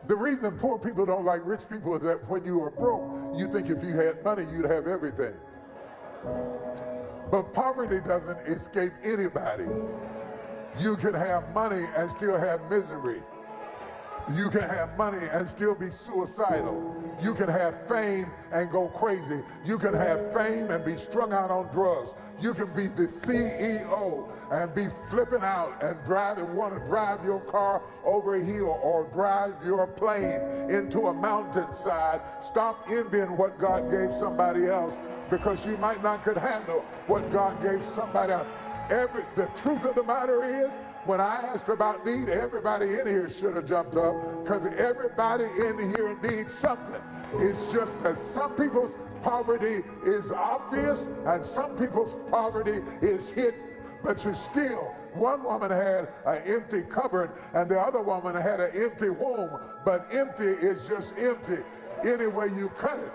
The reason poor people don't like rich people is that when you are broke, you think if you had money, you'd have everything. But poverty doesn't escape anybody. You can have money and still have misery. You can have money and still be suicidal. You can have fame and go crazy. You can have fame and be strung out on drugs. You can be the CEO and be flipping out and want to drive your car over a hill or drive your plane into a mountainside. Stop envying what God gave somebody else, because you might not could handle what God gave somebody else. The truth of the matter is, when I asked about need, everybody in here should have jumped up, because everybody in here needs something. It's just that some people's poverty is obvious and some people's poverty is hidden. But you still, one woman had an empty cupboard and the other woman had an empty womb, but empty is just empty any way you cut it.